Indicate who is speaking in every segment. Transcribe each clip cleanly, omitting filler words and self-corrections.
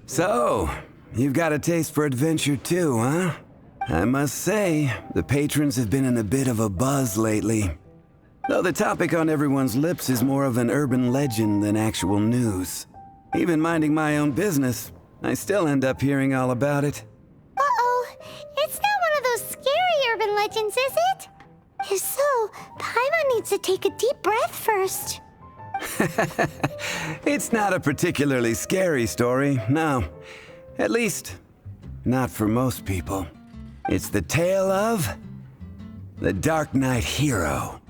Speaker 1: So, you've got a taste for adventure too, huh? I must say, the patrons have been in a bit of a buzz lately. Though the topic on everyone's lips is more of an urban legend than actual news. Even minding my own business, I still end up hearing all about it.
Speaker 2: Uh-oh, it's not one of those scary urban legends, is it? If so, Paimon needs to take a deep breath first.
Speaker 1: It's not a particularly scary story, no. At least, not for most people. It's the tale of the Dark Knight hero.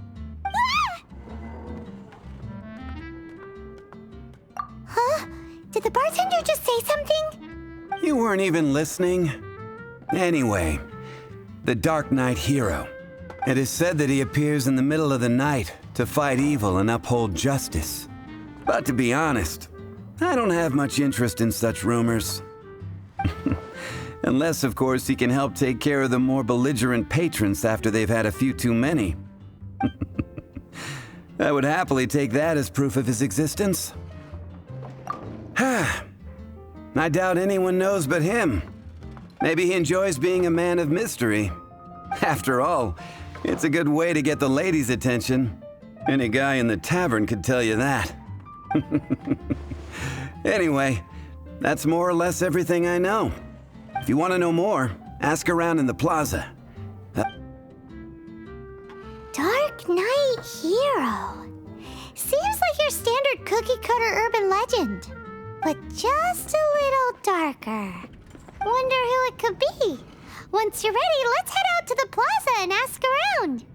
Speaker 2: Huh? Did the bartender just say something?
Speaker 1: You weren't even listening? Anyway, the Dark Knight hero. It is said that he appears in the middle of the night to fight evil and uphold justice. But to be honest, I don't have much interest in such rumors. Unless, of course, he can help take care of the more belligerent patrons after they've had a few too many. I would happily take that as proof of his existence. I doubt anyone knows but him. Maybe he enjoys being a man of mystery. After all, it's a good way to get the ladies' attention. Any guy in the tavern could tell you that. Anyway, that's more or less everything I know. If you want to know more, ask around in the plaza.
Speaker 2: Dark Knight hero. Seems like your standard cookie-cutter urban legend, but just a little darker. Wonder who it could be. Once you're ready, let's head out to the plaza and ask around.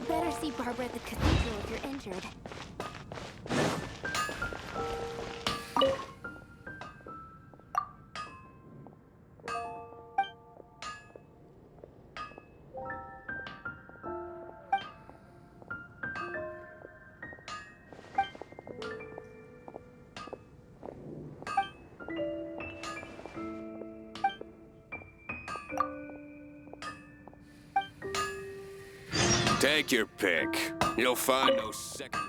Speaker 3: Better see Barbara at the cathedral if you're injured.
Speaker 4: Take your pick. You'll find no second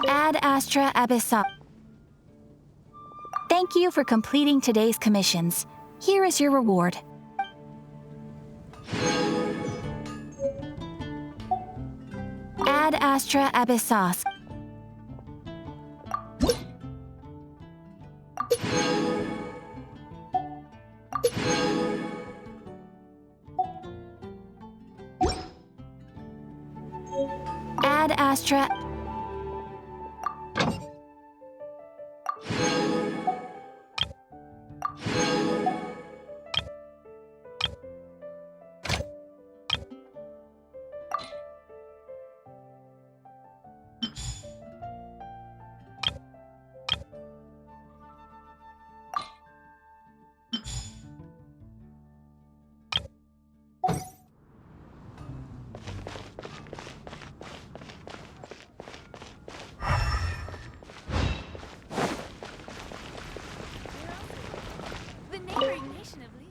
Speaker 5: Ad Astra Abyssa. Thank you for completing today's commissions. Here is your reward. Ad Astra Abyssas. Ad Astra.
Speaker 3: The neighboring nation of Leo.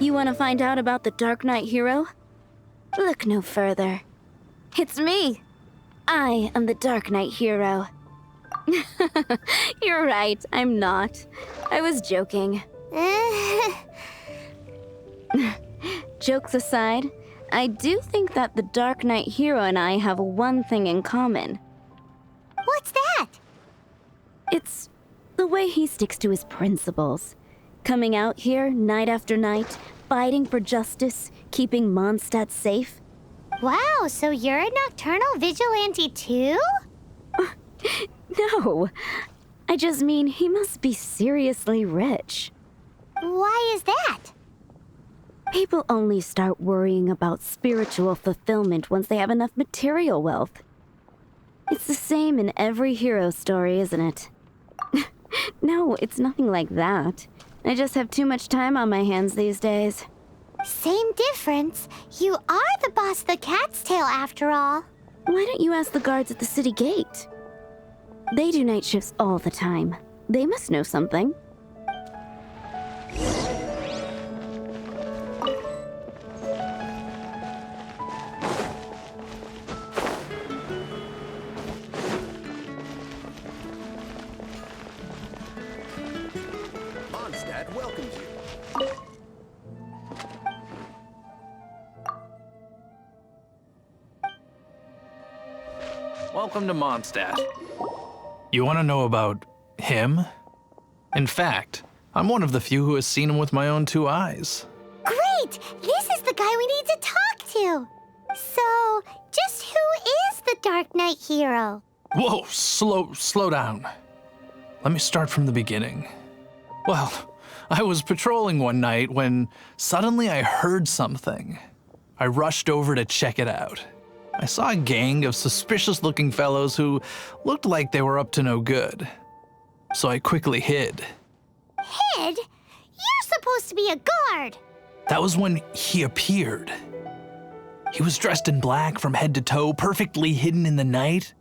Speaker 6: You want to find out about the Dark Knight hero? Look no further. It's me. I am the Dark Knight hero. You're right, I'm not. I was joking. Jokes aside, I do think that the Dark Knight hero and I have one thing in common.
Speaker 2: What's that?
Speaker 6: It's the way he sticks to his principles. Coming out here night after night, fighting for justice, keeping Mondstadt safe.
Speaker 2: Wow, so you're a nocturnal vigilante too?
Speaker 6: No, I just mean he must be seriously rich.
Speaker 2: Why is that?
Speaker 6: People only start worrying about spiritual fulfillment once they have enough material wealth. It's the same in every hero story, isn't it? No, it's nothing like that. I just have too much time on my hands these days.
Speaker 2: Same difference. You are the boss of the Cat's Tail after all.
Speaker 6: Why don't you ask the guards at the city gate? They do night shifts all the time. They must know something.
Speaker 7: Mondstadt welcomes you.
Speaker 8: Welcome to Mondstadt. You want to know about him? In fact, I'm one of the few who has seen him with my own two eyes.
Speaker 2: Great! This is the guy we need to talk to. So, just who is the Dark Knight hero?
Speaker 8: Whoa, slow down. Let me start from the beginning. Well, I was patrolling one night when suddenly I heard something. I rushed over to check it out. I saw a gang of suspicious-looking fellows who looked like they were up to no good. So I quickly hid.
Speaker 2: Hid? You're supposed to be a guard.
Speaker 8: That was when he appeared. He was dressed in black from head to toe, perfectly hidden in the night.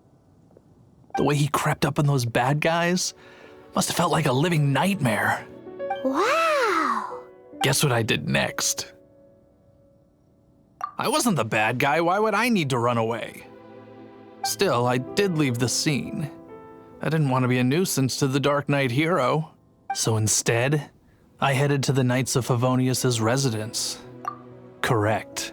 Speaker 8: The way he crept up on those bad guys must have felt like a living nightmare.
Speaker 2: Wow!
Speaker 8: Guess what I did next? I wasn't the bad guy, why would I need to run away? Still, I did leave the scene. I didn't want to be a nuisance to the Dark Knight hero. So instead, I headed to the Knights of Favonius' residence. Correct.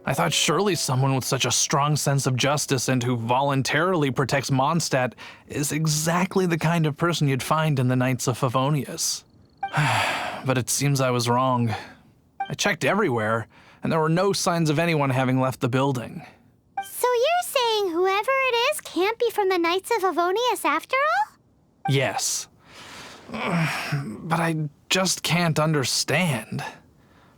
Speaker 8: I thought surely someone with such a strong sense of justice and who voluntarily protects Mondstadt is exactly the kind of person you'd find in the Knights of Favonius. But it seems I was wrong. I checked everywhere, and there were no signs of anyone having left the building.
Speaker 2: So you're saying whoever it is can't be from the Knights of Favonius after all?
Speaker 8: Yes. But I just can't understand.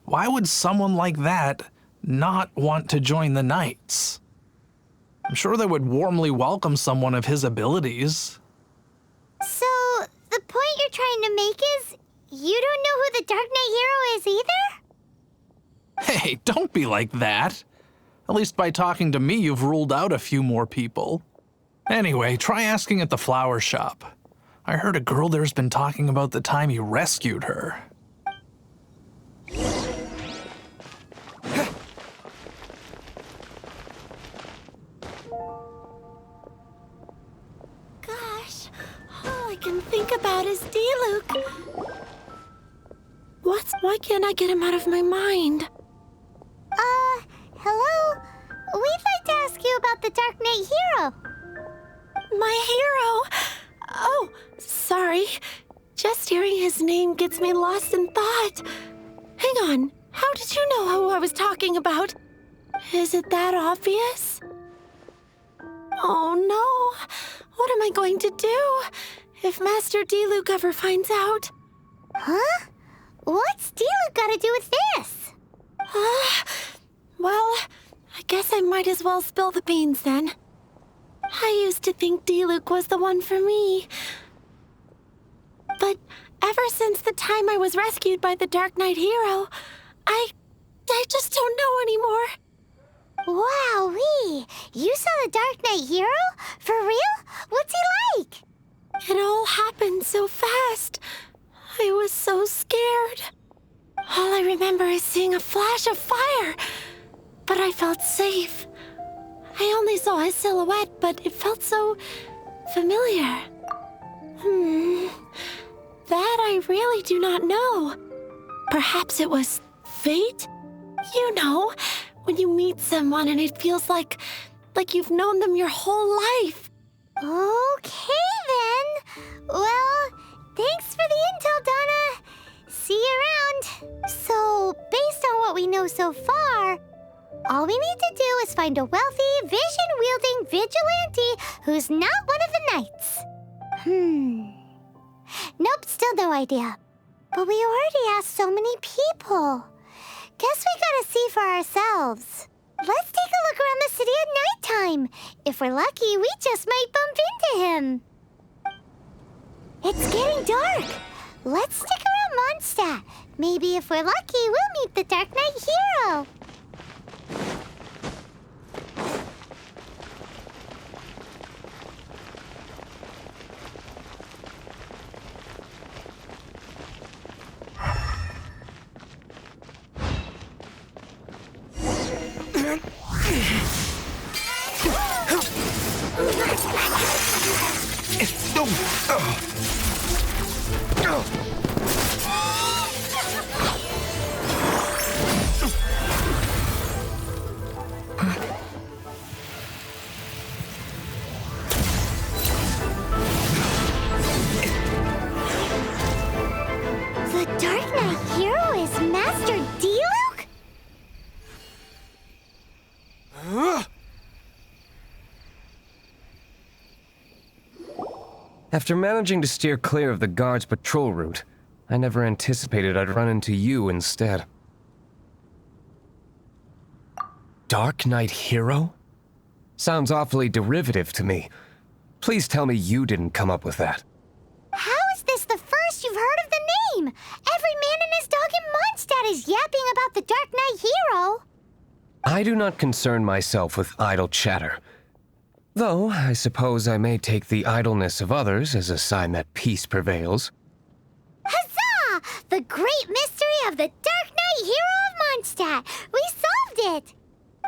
Speaker 8: Why would someone like that not want to join the Knights? I'm sure they would warmly welcome someone of his abilities.
Speaker 2: So, the point you're trying to make is you don't know who the Dark Knight hero is either?
Speaker 8: Hey, don't be like that. At least by talking to me, you've ruled out a few more people. Anyway, try asking at the flower shop. I heard a girl there's been talking about the time you rescued her.
Speaker 7: Gosh, all I can think about is D-Luke. Why can't I get him out of my mind?
Speaker 2: Hello? We'd like to ask you about the Dark Knight hero.
Speaker 7: My hero? Oh, sorry. Just hearing his name gets me lost in thought. Hang on, how did you know who I was talking about? Is it that obvious? Oh no, what am I going to do if Master D-Luke ever finds out?
Speaker 2: Huh? What's D-Luke got to do with this?
Speaker 7: Well, I guess I might as well spill the beans then. I used to think D-Luke was the one for me. But ever since the time I was rescued by the Dark Knight hero, I just don't know anymore.
Speaker 2: Wowee! You saw the Dark Knight hero? For real? What's he like?
Speaker 7: It all happened so fast. I was so scared. All I remember is seeing a flash of fire, but I felt safe. I only saw his silhouette, but it felt so familiar. That I really do not know. Perhaps it was fate? You know, when you meet someone and it feels like you've known them your whole life.
Speaker 2: Okay then. Well, thanks for the intel, Donna. See you around. So, based on what we know so far, all we need to do is find a wealthy, vision-wielding vigilante who's not one of the knights. Nope, still no idea. But we already asked so many people. Guess we gotta see for ourselves. Let's take a look around the city at nighttime. If we're lucky, we just might bump into him. It's getting dark. Let's stick around Mondstadt. Maybe if we're lucky, we'll meet the Dark Knight hero. The Dark Knight hero is Master D-Luke?
Speaker 9: After managing to steer clear of the guards' patrol route, I never anticipated I'd run into you instead. Dark Knight hero? Sounds awfully derivative to me. Please tell me you didn't come up with that.
Speaker 2: How is this the first you've heard of the name? Every man and his dog in Mondstadt is yapping about the Dark Knight hero.
Speaker 9: I do not concern myself with idle chatter. Though, I suppose I may take the idleness of others as a sign that peace prevails.
Speaker 2: Huzzah! The great mystery of the Dark Knight hero of Mondstadt! We solved it!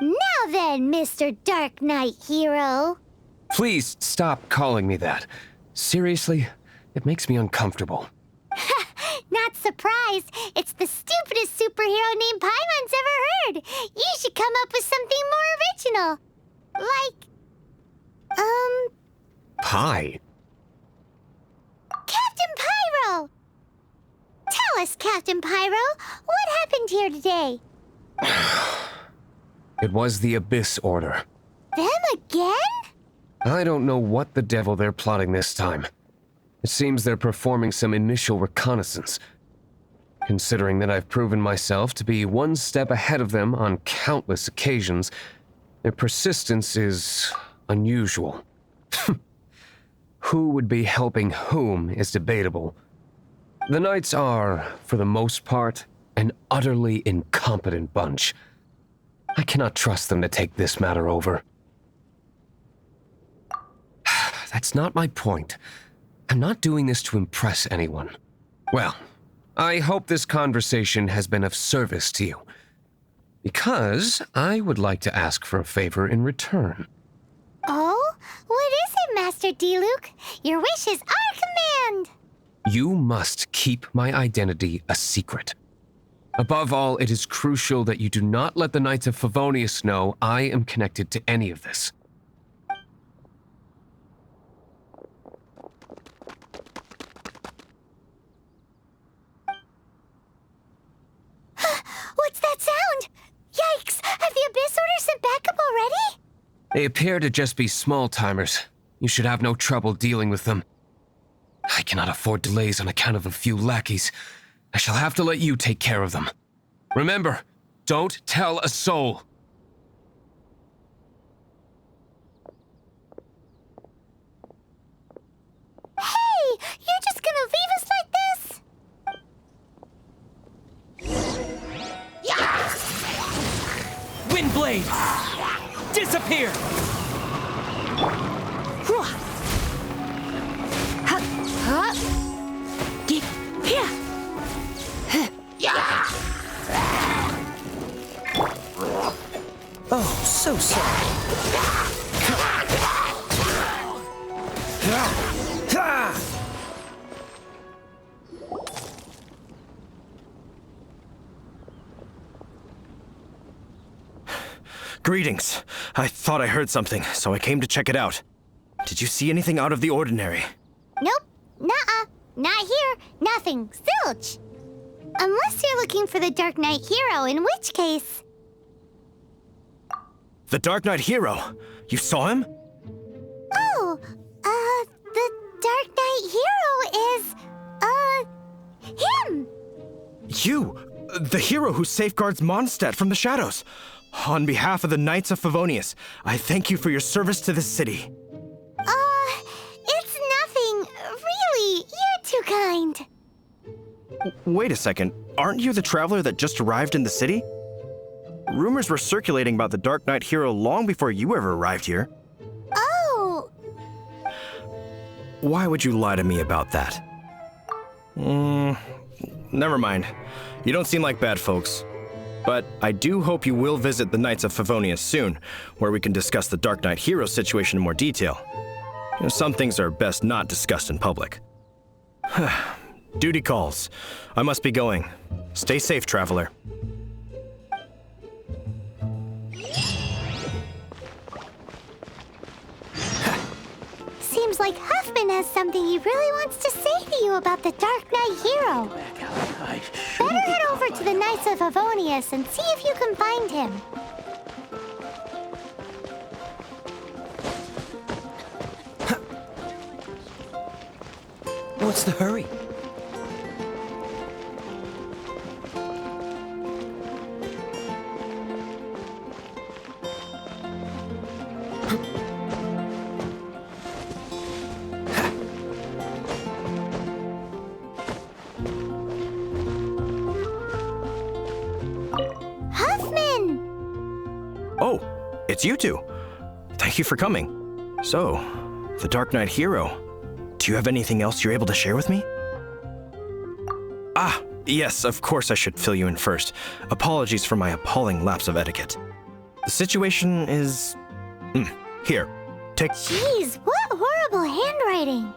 Speaker 2: Now then, Mr. Dark Knight hero.
Speaker 9: Please stop calling me that. Seriously, it makes me uncomfortable.
Speaker 2: Not surprised. It's the stupidest superhero name Paimon's ever heard. You should come up with something more original. Like,
Speaker 9: Pie?
Speaker 2: Captain Pyro! Tell us, Captain Pyro, what happened here today?
Speaker 9: It was the Abyss Order.
Speaker 2: Them again?
Speaker 9: I don't know what the devil they're plotting this time. It seems they're performing some initial reconnaissance. Considering that I've proven myself to be one step ahead of them on countless occasions, their persistence is unusual. Who would be helping whom is debatable. The Knights are, for the most part, an utterly incompetent bunch. I cannot trust them to take this matter over. That's not my point. I'm not doing this to impress anyone. Well, I hope this conversation has been of service to you, because I would like to ask for a favor in return.
Speaker 2: Oh? What is it, Master D-Luke? Your wish is our command!
Speaker 9: You must keep my identity a secret. Above all, it is crucial that you do not let the Knights of Fawonius know I am connected to any of this.
Speaker 2: What's that sound? Yikes! Have the Abyss Order sent backup already?
Speaker 9: They appear to just be small-timers. You should have no trouble dealing with them. I cannot afford delays on account of a few lackeys. I shall have to let you take care of them. Remember, don't tell a soul.
Speaker 2: Hey! You're just gonna leave us like this?
Speaker 10: Windblade! Disappear! Oh, so sorry.
Speaker 11: Greetings. I thought I heard something, so I came to check it out. Did you see anything out of the ordinary?
Speaker 2: Nope. Nuh-uh. Not here. Nothing. Zilch. Unless you're looking for the Dark Knight hero, in which case...
Speaker 11: The Dark Knight hero? You saw him?
Speaker 2: Oh, the Dark Knight hero is, him!
Speaker 11: You! The hero who safeguards Mondstadt from the shadows. On behalf of the Knights of Fawonius, I thank you for your service to this city.
Speaker 2: It's nothing. Really, you're too kind.
Speaker 11: Wait a second. Aren't you the traveler that just arrived in the city? Rumors were circulating about the Dark Knight hero long before you ever arrived here.
Speaker 2: Oh.
Speaker 11: Why would you lie to me about that? Never mind. You don't seem like bad folks. But I do hope you will visit the Knights of Fawonius soon, where we can discuss the Dark Knight hero situation in more detail. Some things are best not discussed in public. Duty calls. I must be going. Stay safe, traveler.
Speaker 2: Seems like Huffman has something he really wants to say to you about the Dark Knight hero. Better head over to the Knights of Fawonius and see if you can find him.
Speaker 10: What's the hurry?
Speaker 11: It's you two. Thank you for coming. So, the Dark Knight hero. Do you have anything else you're able to share with me? Ah, yes, of course I should fill you in first. Apologies for my appalling lapse of etiquette. The situation is... here, take...
Speaker 2: Jeez, what horrible handwriting.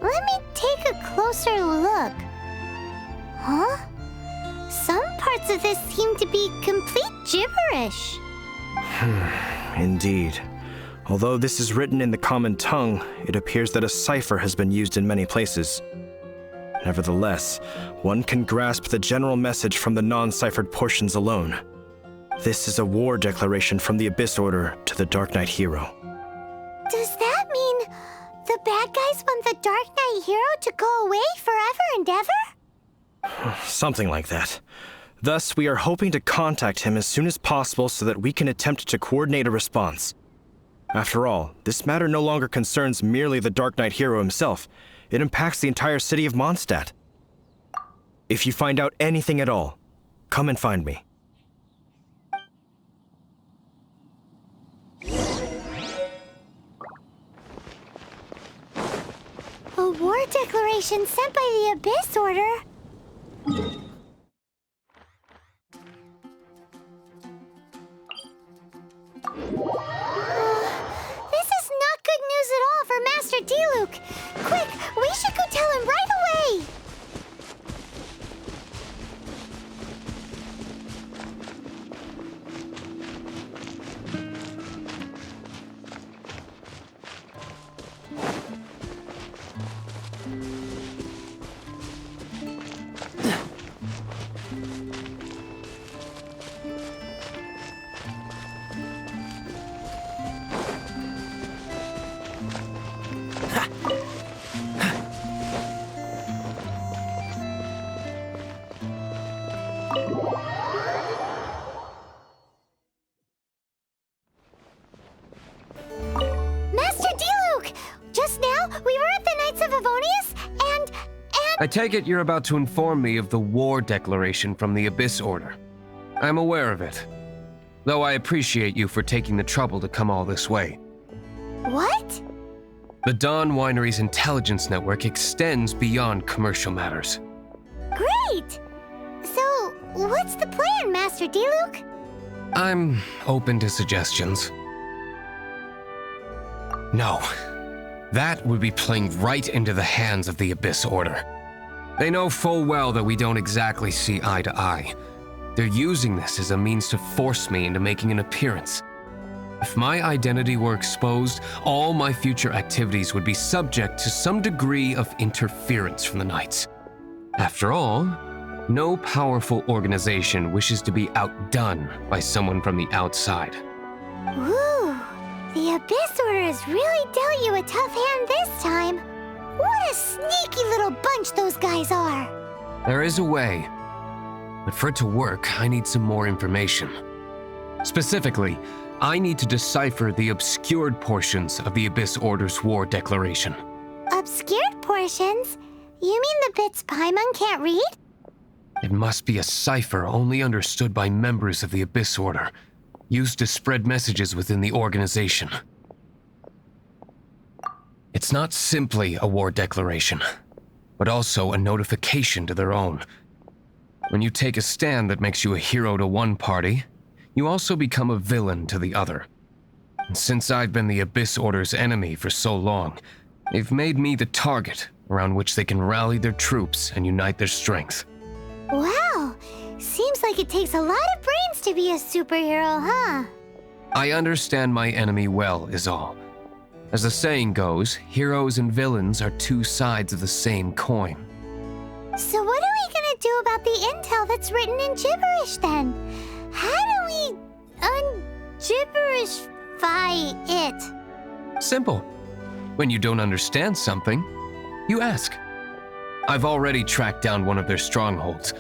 Speaker 2: Let me take a closer look. Huh? Some parts of this seem to be complete gibberish.
Speaker 11: Indeed. Although this is written in the common tongue, it appears that a cipher has been used in many places. Nevertheless, one can grasp the general message from the non-ciphered portions alone. This is a war declaration from the Abyss Order to the Dark Knight hero.
Speaker 2: Does that mean the bad guys want the Dark Knight hero to go away forever and ever?
Speaker 11: Something like that. Thus, we are hoping to contact him as soon as possible so that we can attempt to coordinate a response. After all, this matter no longer concerns merely the Dark Knight hero himself. It impacts the entire city of Mondstadt. If you find out anything at all, come and find me.
Speaker 2: A war declaration sent by the Abyss Order? This is not good news at all for Master D-Luke. Quick, we should go tell him right away!
Speaker 9: I take it you're about to inform me of the war declaration from the Abyss Order. I'm aware of it, though I appreciate you for taking the trouble to come all this way.
Speaker 2: What?
Speaker 9: The Dawn Winery's intelligence network extends beyond commercial matters.
Speaker 2: Great! So, what's the plan, Master D-Luke?
Speaker 9: I'm open to suggestions. No. That would be playing right into the hands of the Abyss Order. They know full well that we don't exactly see eye to eye. They're using this as a means to force me into making an appearance. If my identity were exposed, all my future activities would be subject to some degree of interference from the Knights. After all, no powerful organization wishes to be outdone by someone from the outside.
Speaker 2: Ooh, the Abyss Order has really dealt you a tough hand this time. What a sneaky little bunch those guys are!
Speaker 9: There is a way, but for it to work, I need some more information. Specifically, I need to decipher the obscured portions of the Abyss Order's war declaration.
Speaker 2: Obscured portions? You mean the bits Paimon can't read?
Speaker 9: It must be a cipher only understood by members of the Abyss Order, used to spread messages within the organization. It's not simply a war declaration, but also a notification to their own. When you take a stand that makes you a hero to one party, you also become a villain to the other. And since I've been the Abyss Order's enemy for so long, they've made me the target around which they can rally their troops and unite their strength.
Speaker 2: Wow, seems like it takes a lot of brains to be a superhero, huh?
Speaker 9: I understand my enemy well, is all. As the saying goes, heroes and villains are two sides of the same coin.
Speaker 2: So what are we gonna do about the intel that's written in gibberish then? How do we un-gibberishify it?
Speaker 9: Simple. When you don't understand something, you ask. I've already tracked down one of their strongholds.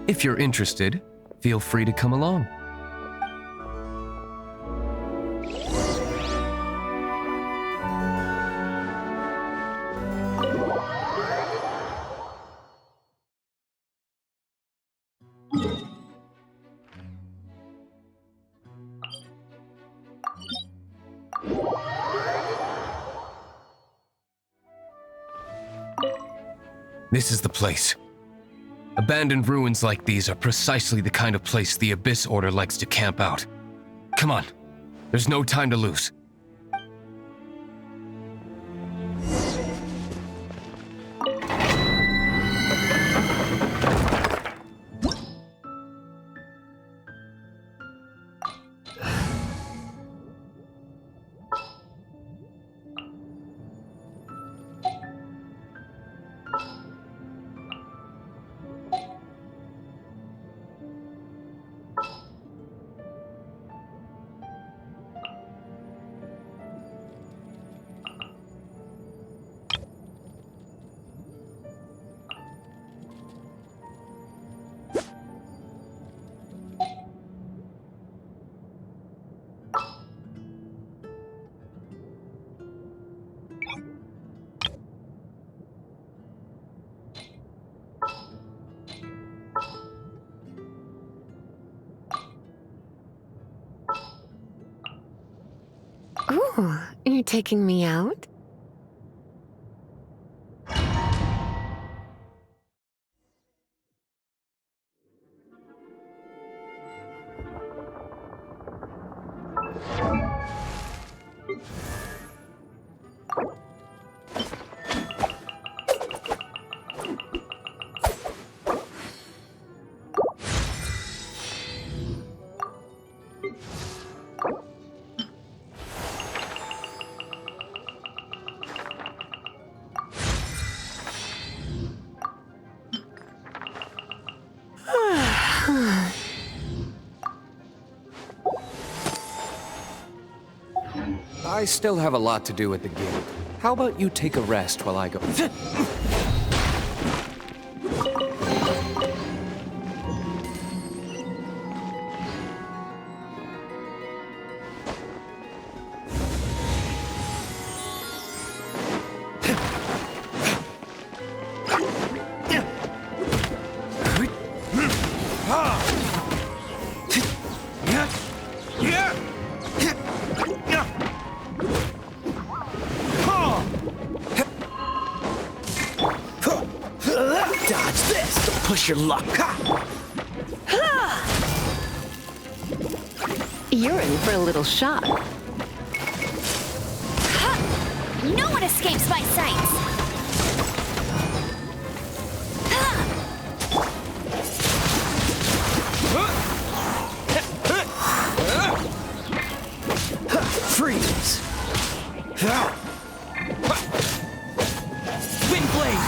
Speaker 9: If you're interested, feel free to come along. This is the place. Abandoned ruins like these are precisely the kind of place the Abyss Order likes to camp out. Come on, there's no time to lose.
Speaker 12: Oh, you're taking me out?
Speaker 9: I still have a lot to do at the guild. How about you take a rest while I go?
Speaker 10: Your luck.
Speaker 12: You're in for a little shock.
Speaker 5: No one escapes my sights!
Speaker 10: Freeze. Wind blade.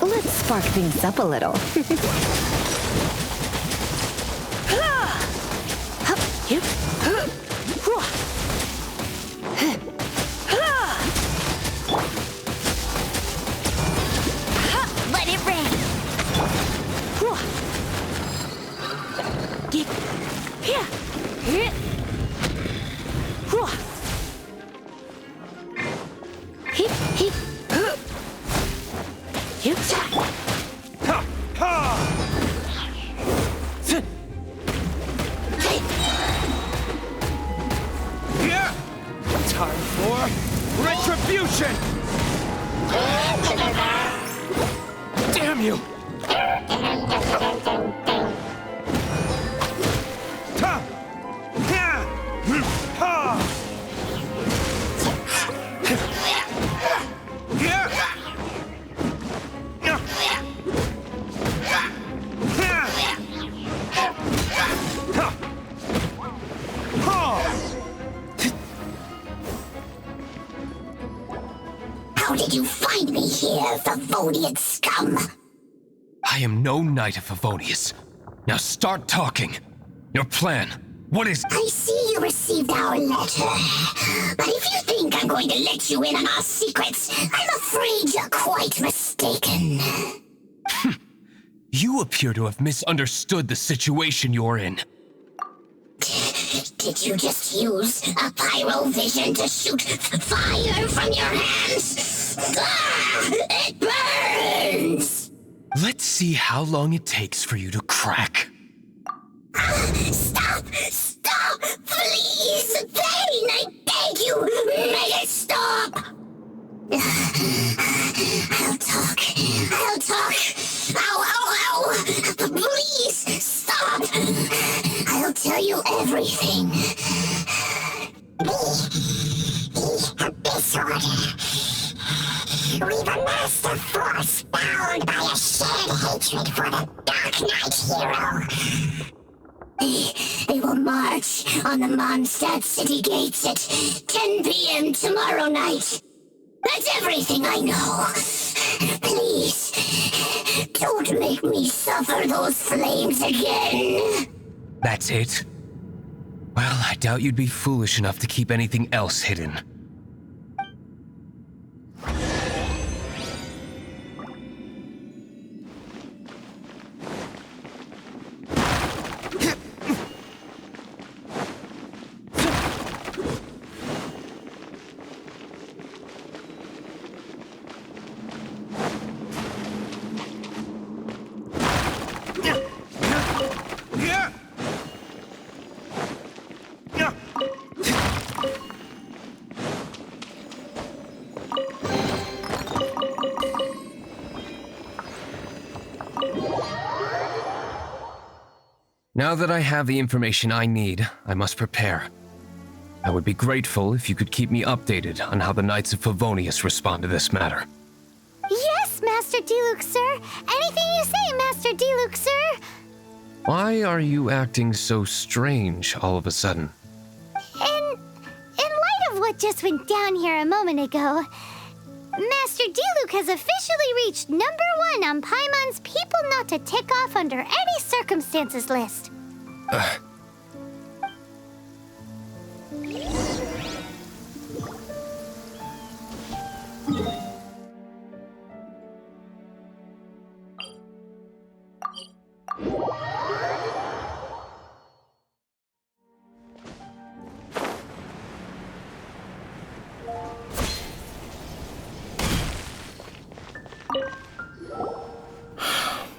Speaker 12: Let's spark things up a little.
Speaker 5: Let it rain!
Speaker 10: Time for retribution! Damn you!
Speaker 13: find me here, Favonian scum!
Speaker 9: I am no Knight of Favonius. Now start talking. Your plan. What is...
Speaker 13: I see you received our letter. But if you think I'm going to let you in on our secrets, I'm afraid you're quite mistaken.
Speaker 9: You appear to have misunderstood the situation you're in.
Speaker 13: Did you just use a pyro vision to shoot fire from your hands? Ah, it burns!
Speaker 9: Let's see how long it takes for you to crack.
Speaker 13: Stop! Stop! Please! Pain! I beg you! Make it stop! I'll talk. I'll talk. Ow, ow, ow! Please, stop! I'll tell you everything. The Abyss Order. We've amassed a force bound by a shared hatred for the Dark Knight hero. They will march on the Mondstadt city gates at 10 p.m. tomorrow night. That's everything I know. Please, don't make me suffer those flames again.
Speaker 9: That's it? Well, I doubt you'd be foolish enough to keep anything else hidden. Now that I have the information I need, I must prepare. I would be grateful if you could keep me updated on how the Knights of Favonius respond to this matter.
Speaker 2: Yes, Master Diluc, sir. Anything you say, Master Diluc, sir.
Speaker 9: Why are you acting so strange all of a sudden?
Speaker 2: In light of what just went down here a moment ago, Master Diluc has officially reached #1 on Paimon's people not to tick off under any circumstances list.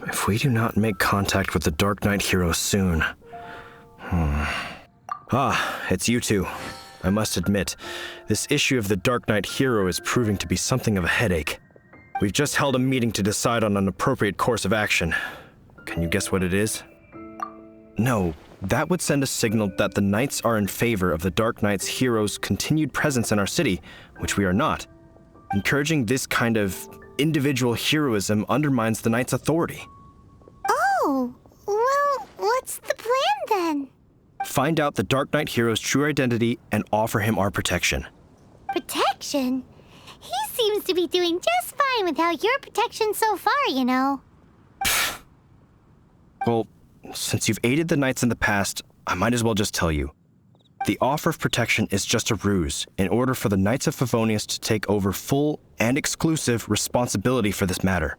Speaker 11: If we do not make contact with the Dark Knight hero soon... Ah, it's you two. I must admit, this issue of the Dark Knight hero is proving to be something of a headache. We've just held a meeting to decide on an appropriate course of action. Can you guess what it is? No, that would send a signal that the Knights are in favor of the Dark Knight's hero's continued presence in our city, which we are not. Encouraging this kind of individual heroism undermines the Knights' authority.
Speaker 2: Oh, well, what's the plan then?
Speaker 11: Find out the Dark Knight hero's true identity and offer him our protection.
Speaker 2: Protection? He seems to be doing just fine without your protection so far, you know.
Speaker 11: Well, since you've aided the Knights in the past, I might as well just tell you. The offer of protection is just a ruse in order for the Knights of Favonius to take over full and exclusive responsibility for this matter.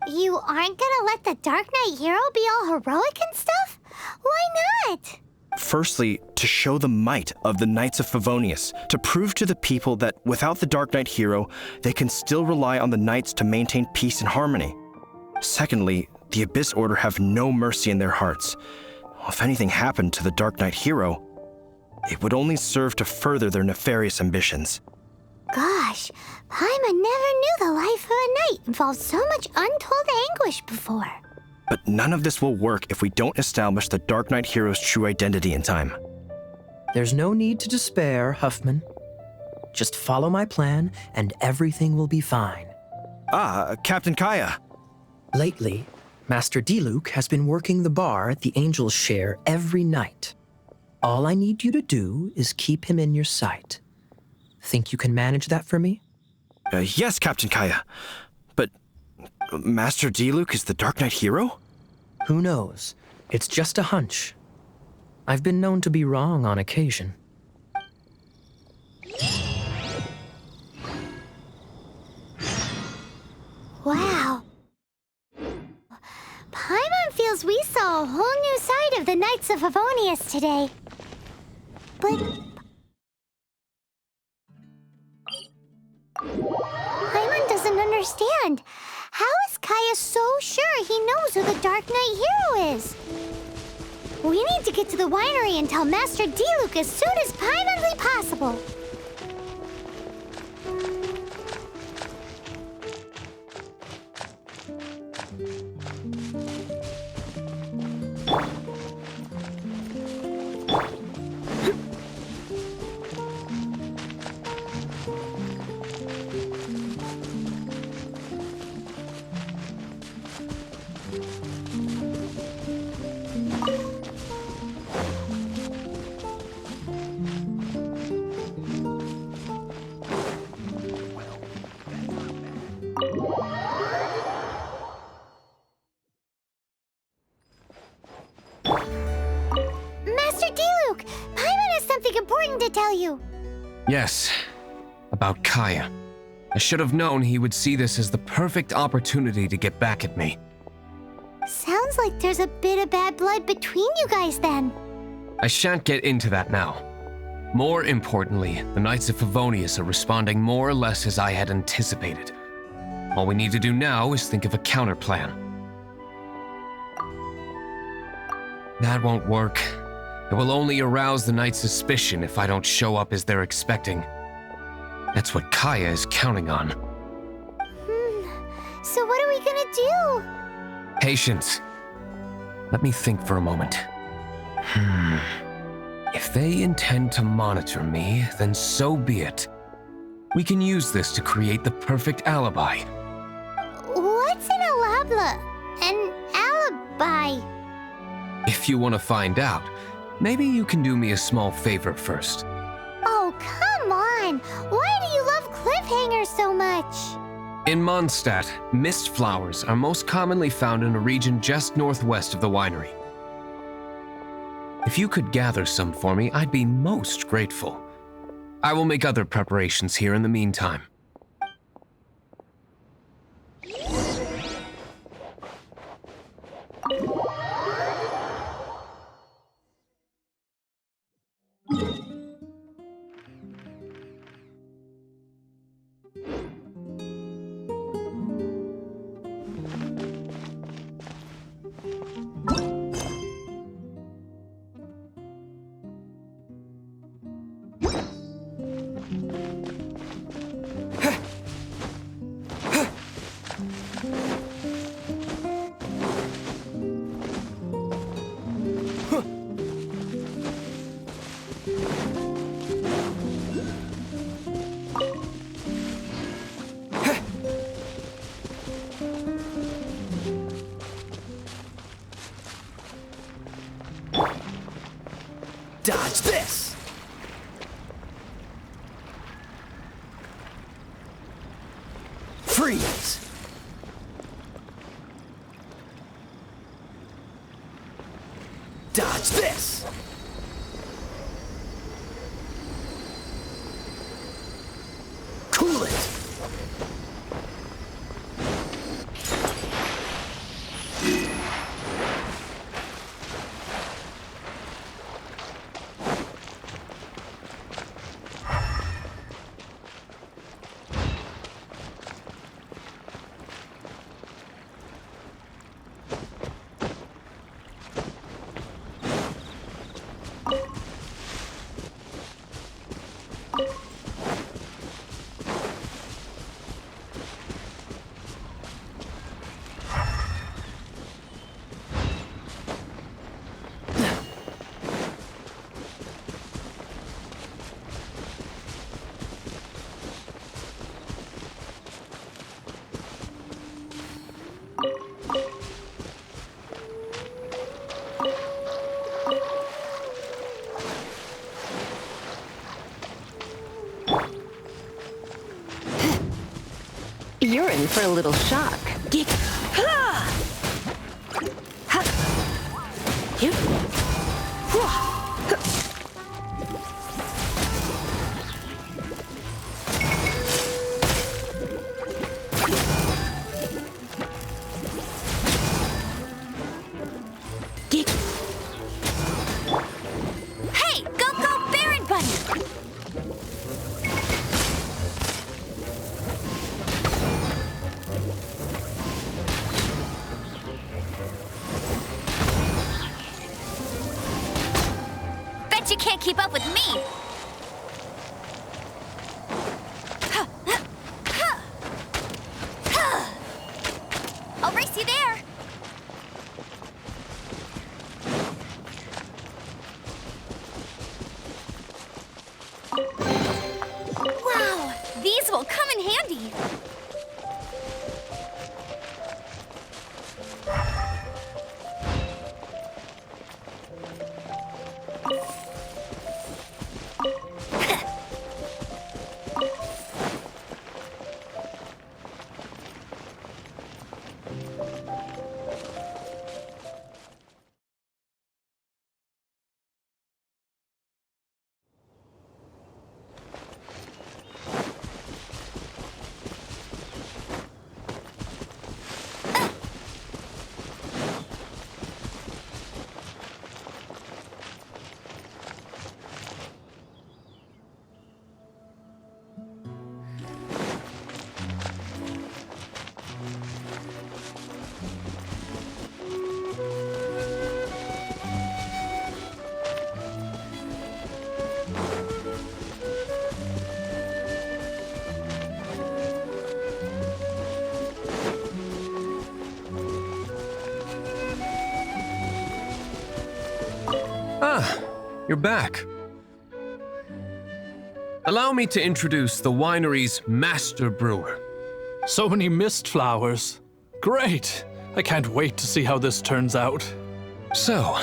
Speaker 2: You aren't gonna let the Dark Knight hero be all heroic and stuff? Why not?
Speaker 11: Firstly, to show the might of the Knights of Favonius, to prove to the people that without the Dark Knight hero, they can still rely on the Knights to maintain peace and harmony. Secondly, the Abyss Order have no mercy in their hearts. If anything happened to the Dark Knight hero, it would only serve to further their nefarious ambitions.
Speaker 2: Gosh, Paimon never knew the life of a knight involved so much untold anguish before.
Speaker 11: But none of this will work if we don't establish the Dark Knight hero's true identity in time.
Speaker 14: There's no need to despair, Huffman. Just follow my plan and everything will be fine.
Speaker 11: Ah, Captain Kaya.
Speaker 14: Lately, Master Diluc has been working the bar at the Angel's Share every night. All I need you to do is keep him in your sight. Think you can manage that for me?
Speaker 11: Yes, Captain Kaya. But Master Diluc is the Dark Knight hero?
Speaker 14: Who knows? It's just a hunch. I've been known to be wrong on occasion.
Speaker 2: Wow. Paimon feels we saw a whole new side of the Knights of Favonius today. But Paimon doesn't understand. How is Kaya so sure he knows who the Dark Knight hero is? We need to get to the winery and tell Master Diluc as soon as Paimonly possible. To tell you.
Speaker 9: Yes, about Kaya. I should have known he would see this as the perfect opportunity to get back at me.
Speaker 2: Sounds like there's a bit of bad blood between you guys then.
Speaker 9: I shan't get into that now. More importantly, the Knights of Favonius are responding more or less as I had anticipated. All we need to do now is think of a counterplan. That won't work. It will only arouse the Knight's suspicion if I don't show up as they're expecting. That's what Kaya is counting on.
Speaker 2: So what are we gonna do?
Speaker 9: Patience. Let me think for a moment. If they intend to monitor me, then so be it. We can use this to create the perfect alibi.
Speaker 2: What's an alabla? An alibi?
Speaker 9: If you want to find out, maybe you can do me a small favor first.
Speaker 2: Oh, come on! Why do you love cliffhangers so much?
Speaker 9: In Mondstadt, mist flowers are most commonly found in a region just northwest of the winery. If you could gather some for me, I'd be most grateful. I will make other preparations here in the meantime.
Speaker 10: Dodge this! Freeze! Dodge this! Cool it!
Speaker 12: You're in for a little shock.
Speaker 5: Hey, go, Baron Bunny! Bet you can't keep up with me! I'll race you there! Wow, these will come in handy.
Speaker 9: Ah, you're back. Allow me to introduce the winery's master brewer.
Speaker 8: So many mist flowers. Great! I can't wait to see how this turns out.
Speaker 9: So,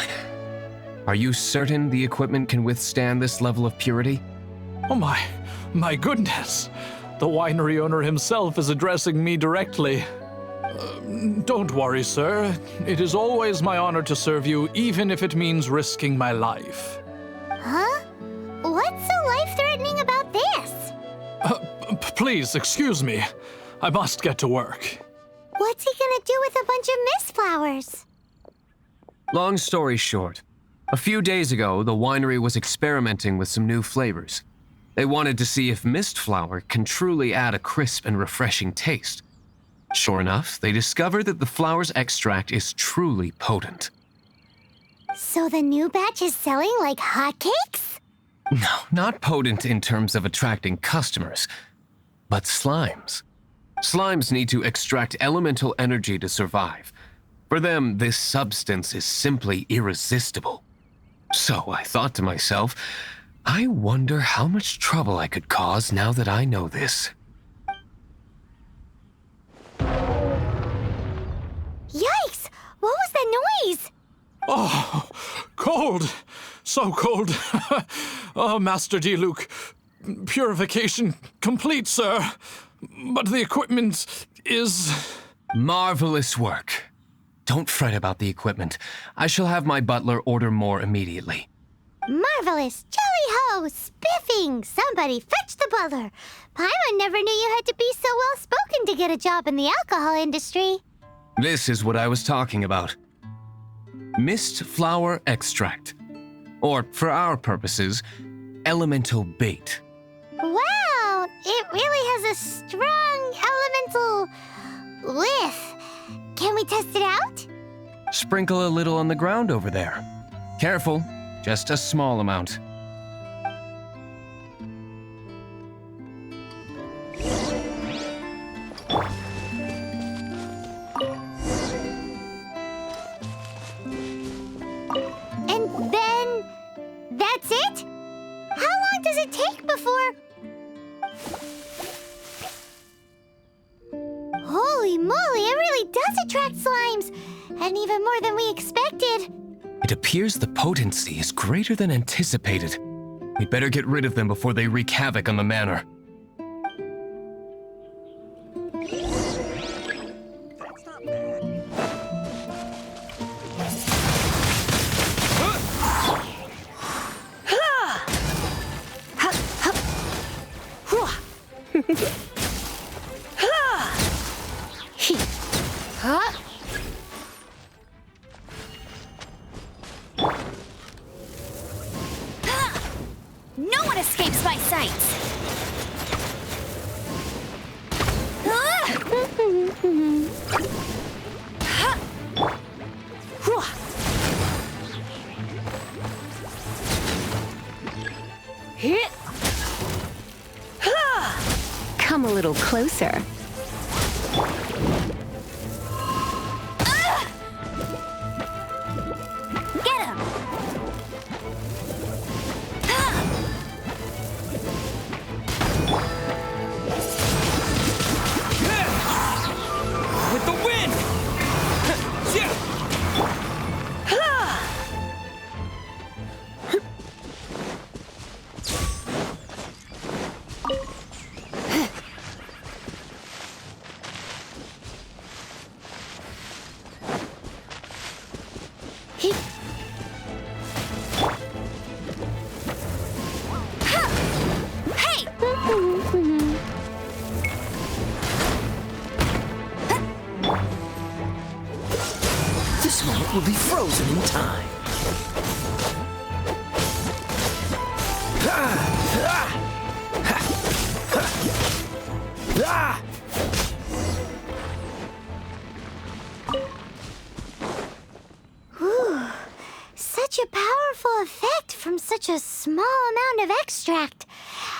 Speaker 9: are you certain the equipment can withstand this level of purity?
Speaker 8: Oh my goodness! The winery owner himself is addressing me directly. Don't worry, sir. It is always my honor to serve you, even if it means risking my life.
Speaker 2: Huh? What's so life-threatening about this?
Speaker 8: Please, excuse me. I must get to work.
Speaker 2: What's he gonna do with a bunch of mist flowers?
Speaker 9: Long story short, a few days ago, the winery was experimenting with some new flavors. They wanted to see if mist flower can truly add a crisp and refreshing taste. Sure enough, they discovered that the flower's extract is truly potent.
Speaker 2: So the new batch is selling like hotcakes?
Speaker 9: No, not potent in terms of attracting customers, but slimes. Slimes need to extract elemental energy to survive. For them, this substance is simply irresistible. So I thought to myself, I wonder how much trouble I could cause now that I know this.
Speaker 2: Yikes! What was that noise?
Speaker 8: Oh, cold! So cold! Oh, Master Diluc, purification complete, sir. But the equipment is...
Speaker 9: Marvelous work. Don't fret about the equipment. I shall have my butler order more immediately.
Speaker 2: Marvelous! Jolly-ho! Spiffing! Somebody fetch the butler! Paimon never knew you had to be so well-spoken to get a job in the alcohol industry.
Speaker 9: This is what I was talking about. Mist flower extract. Or, for our purposes, elemental bait.
Speaker 2: Wow! It really has a strong elemental whiff. Can we test it out?
Speaker 9: Sprinkle a little on the ground over there. Careful, just a small amount.
Speaker 2: And then... that's it? How long does it take before... Holy moly, it really does attract slimes! And even more than we expected.
Speaker 9: It appears the potency is greater than anticipated. We'd better get rid of them before they wreak havoc on the manor.
Speaker 5: Huh? No one escapes my sights!
Speaker 12: Come a little closer.
Speaker 5: Get him!
Speaker 10: With the wind! This moment will be frozen in time.
Speaker 2: Ooh, such a powerful effect from such a small amount of extract.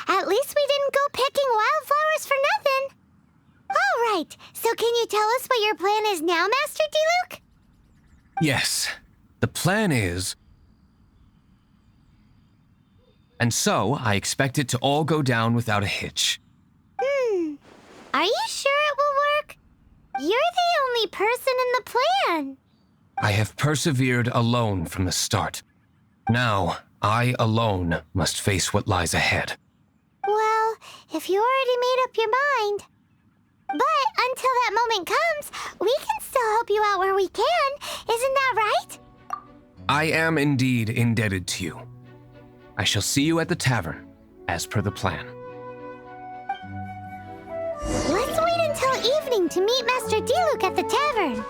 Speaker 2: At least we didn't go picking wildflowers for nothing. All right, so can you tell us what your plan is now, Master Diluc?
Speaker 9: Yes, the plan is... And so, I expect it to all go down without a hitch.
Speaker 2: Are you sure it will work? You're the only person in the plan.
Speaker 9: I have persevered alone from the start. Now, I alone must face what lies ahead.
Speaker 2: Well, if you already made up your mind. But until that moment comes, we can still help you out where we can. Isn't that right?
Speaker 9: I am indeed indebted to you. I shall see you at the tavern, as per the plan.
Speaker 2: Let's wait until evening to meet Master Diluc at the tavern.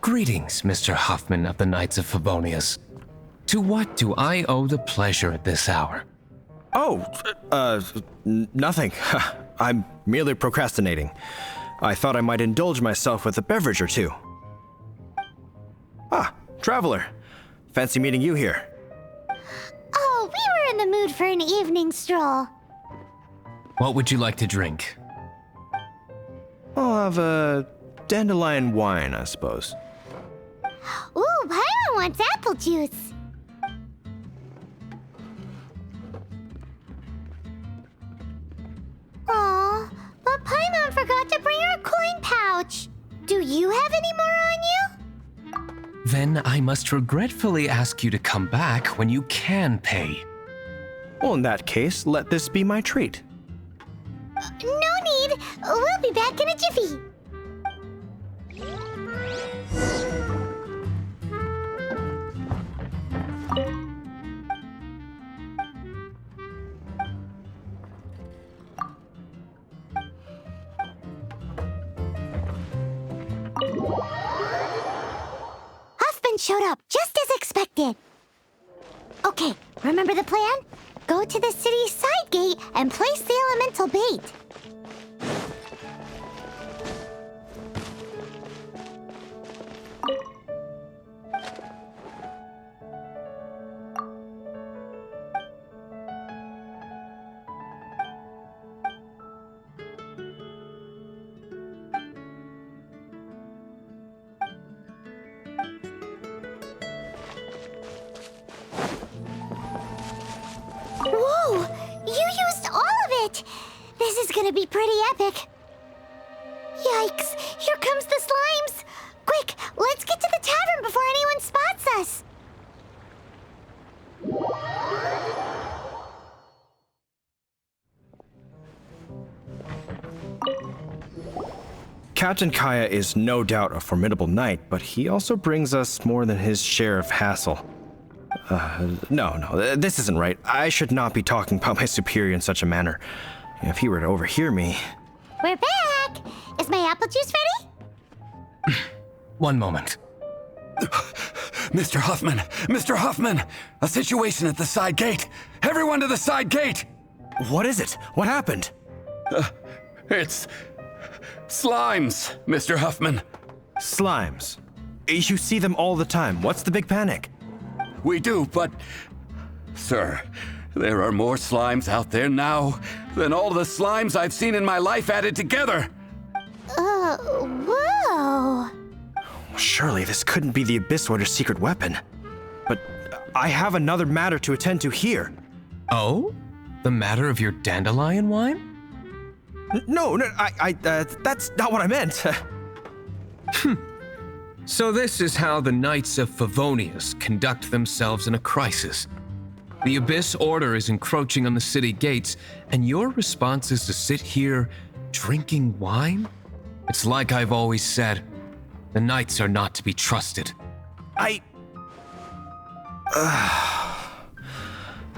Speaker 9: Greetings, Mr. Huffman of the Knights of Favonius. To what do I owe the pleasure at this hour?
Speaker 11: Oh, nothing. I'm merely procrastinating. I thought I might indulge myself with a beverage or two. Ah, traveler. Fancy meeting you here.
Speaker 2: Oh, we were in the mood for an evening stroll.
Speaker 9: What would you like to drink?
Speaker 11: I'll have a dandelion wine, I suppose.
Speaker 2: Ooh, Paimon wants apple juice. Aw, but Paimon forgot to bring her coin pouch. Do you have any more on you?
Speaker 9: Then I must regretfully ask you to come back when you can pay.
Speaker 11: Well, in that case, let this be my treat.
Speaker 2: No need. We'll be back in a jiffy. Huffman showed up just as expected. Okay, remember the plan? Go to the city's side gate and place the elemental bait. is gonna be pretty epic. Yikes, here comes the slimes! Quick, let's get to the tavern before anyone spots us!
Speaker 11: Captain Kaya is no doubt a formidable knight, but he also brings us more than his share of hassle. No, this isn't right. I should not be talking about my superior in such a manner. If he were to overhear me...
Speaker 2: We're back! Is my apple juice ready?
Speaker 9: One moment.
Speaker 1: Mr. Huffman! Mr. Huffman! A situation at the side gate! Everyone to the side gate!
Speaker 11: What is it? What happened?
Speaker 1: It's... slimes, Mr. Huffman.
Speaker 11: Slimes? You see them all the time. What's the big panic?
Speaker 1: We do, but... Sir, there are more slimes out there now than all the slimes I've seen in my life added together!
Speaker 2: Whoa!
Speaker 11: Surely this couldn't be the Abyss Order's secret weapon. But I have another matter to attend to here.
Speaker 9: Oh? The matter of your dandelion wine?
Speaker 11: No, that's not what I meant.
Speaker 9: So this is how the Knights of Favonius conduct themselves in a crisis. The Abyss Order is encroaching on the city gates, and your response is to sit here drinking wine? It's like I've always said, the Knights are not to be trusted.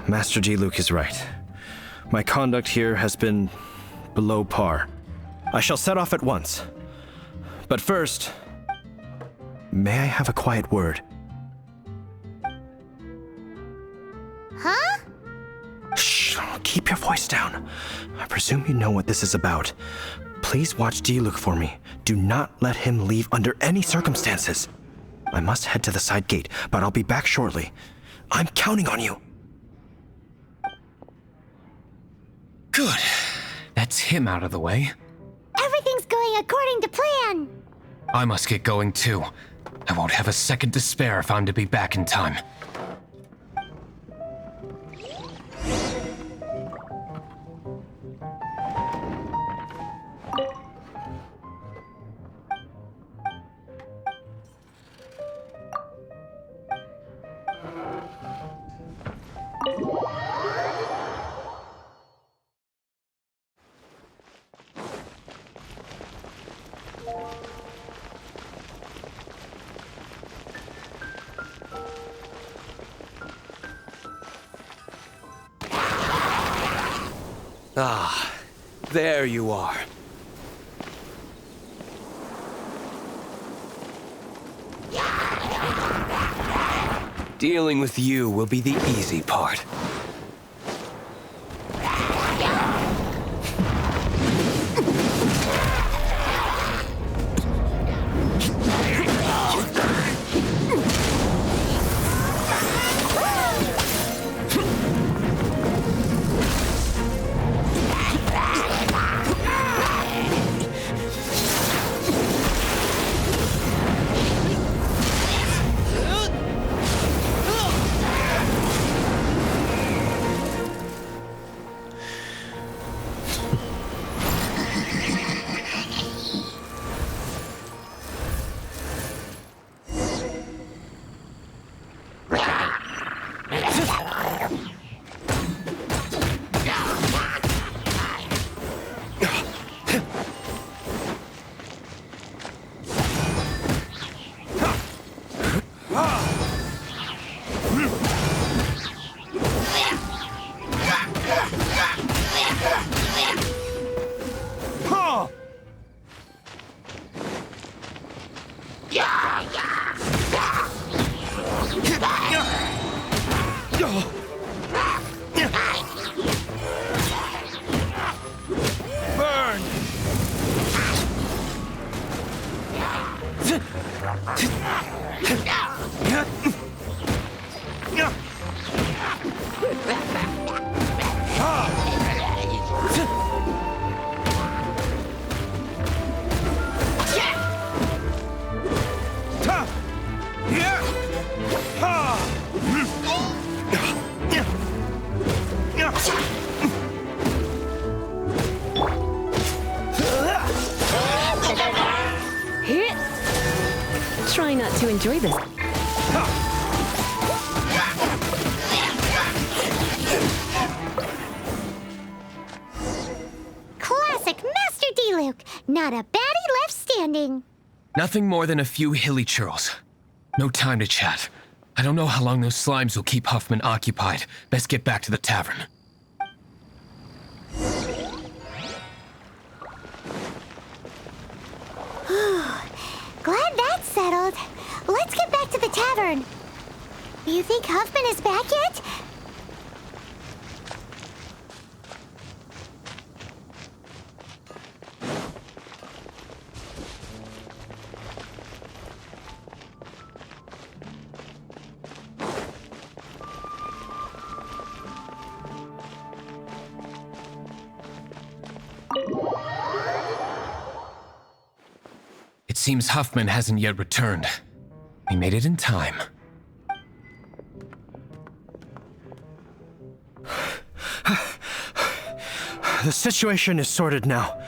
Speaker 11: Master Diluc is right. My conduct here has been below par. I shall set off at once. But first, may I have a quiet word?
Speaker 2: Huh?
Speaker 11: Shh, keep your voice down. I presume you know what this is about. Please watch Diluc for me. Do not let him leave under any circumstances. I must head to the side gate, but I'll be back shortly. I'm counting on you.
Speaker 9: Good. That's him out of the way.
Speaker 2: Everything's going according to plan.
Speaker 9: I must get going too. I won't have a second to spare if I'm to be back in time.
Speaker 10: Ah, there you are. Dealing with you will be the easy part.
Speaker 12: enjoy this.
Speaker 2: Classic Master D-Luke. Not a baddie left standing.
Speaker 10: Nothing more than a few hilly churls. No time to chat. I don't know how long those slimes will keep Huffman occupied. Best get back to the tavern.
Speaker 2: Glad that's settled. Let's get back to the tavern. You think Huffman is back yet?
Speaker 10: It seems Huffman hasn't yet returned. We made it in time.
Speaker 11: The situation is sorted now.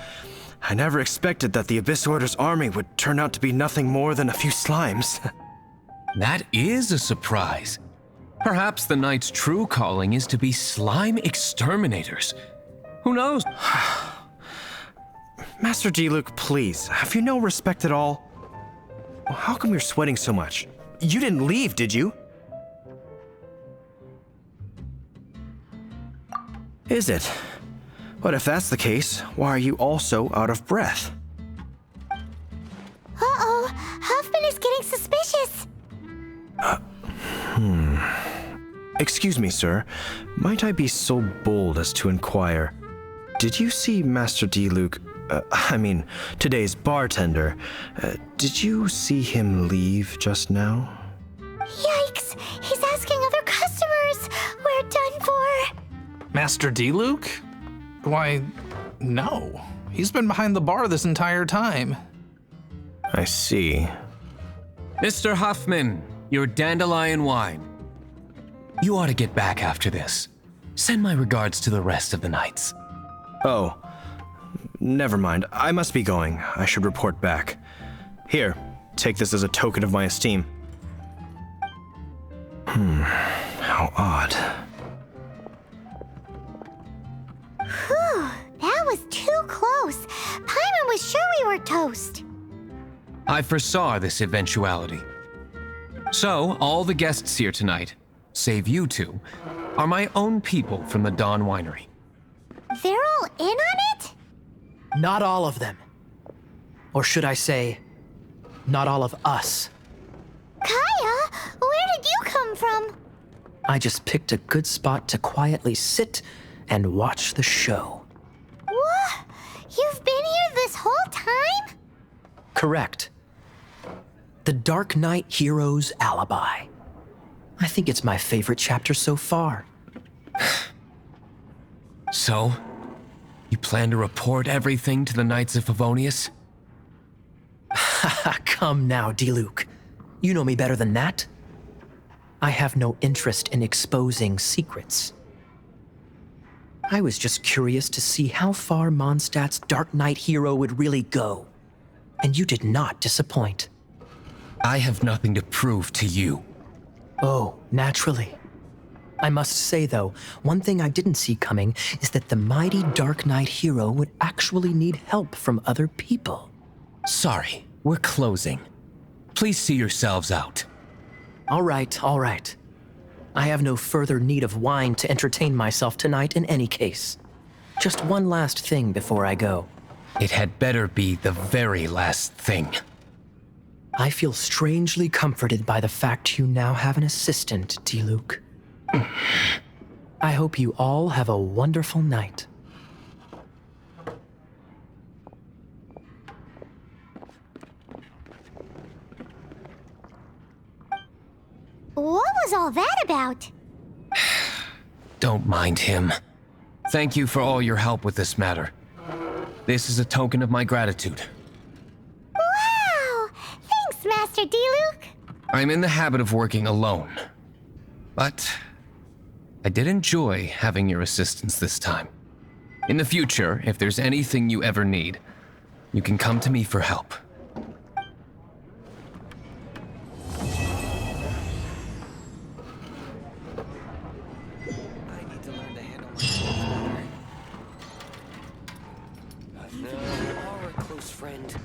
Speaker 11: I never expected that the Abyss Order's army would turn out to be nothing more than a few slimes.
Speaker 10: That is a surprise. Perhaps the Knight's true calling is to be slime exterminators. Who knows?
Speaker 11: Master D-Luke, please, have you no respect at all? How come you're sweating so much? You didn't leave, did you? Is it? But if that's the case, why are you also out of breath?
Speaker 2: Uh-oh, Huffman is getting suspicious.
Speaker 11: Excuse me, sir. Might I be so bold as to inquire, did you see Master D-Luke, today's bartender, did you see him leave just now?
Speaker 2: Yikes, he's asking other customers. We're done for.
Speaker 8: Master D-Luke? Why, no. He's been behind the bar this entire time.
Speaker 11: I see.
Speaker 10: Mr. Huffman, your dandelion wine. You ought to get back after this. Send my regards to the rest of the knights.
Speaker 11: Oh, never mind. I must be going. I should report back. Here, take this as a token of my esteem. How odd.
Speaker 2: Whew, that was too close. Paimon was sure we were toast.
Speaker 10: I foresaw this eventuality. So, all the guests here tonight, save you two, are my own people from the Dawn Winery.
Speaker 2: They're all in on it?
Speaker 14: Not all of them. Or should I say, not all of us.
Speaker 2: Kaya, where did you come from?
Speaker 14: I just picked a good spot to quietly sit and watch the show.
Speaker 2: What? You've been here this whole time?
Speaker 14: Correct. The Dark Knight Hero's Alibi. I think it's my favorite chapter so far.
Speaker 10: So, you plan to report everything to the Knights of Favonius?
Speaker 14: Come now, D-Luke. You know me better than that. I have no interest in exposing secrets. I was just curious to see how far Mondstadt's Dark Knight hero would really go. And you did not disappoint.
Speaker 10: I have nothing to prove to you.
Speaker 14: Oh, naturally. I must say, though, one thing I didn't see coming is that the mighty Dark Knight hero would actually need help from other people.
Speaker 10: Sorry, we're closing. Please see yourselves out.
Speaker 14: All right, all right. I have no further need of wine to entertain myself tonight in any case. Just one last thing before I go.
Speaker 10: It had better be the very last thing.
Speaker 14: I feel strangely comforted by the fact you now have an assistant, D-Luke. I hope you all have a wonderful night.
Speaker 2: What was all that about?
Speaker 10: Don't mind him. Thank you for all your help with this matter. This is a token of my gratitude.
Speaker 2: Wow! Thanks, Master D-Luke.
Speaker 10: I'm in the habit of working alone. But I did enjoy having your assistance this time. In the future, if there's anything you ever need, you can come to me for help.
Speaker 15: friend.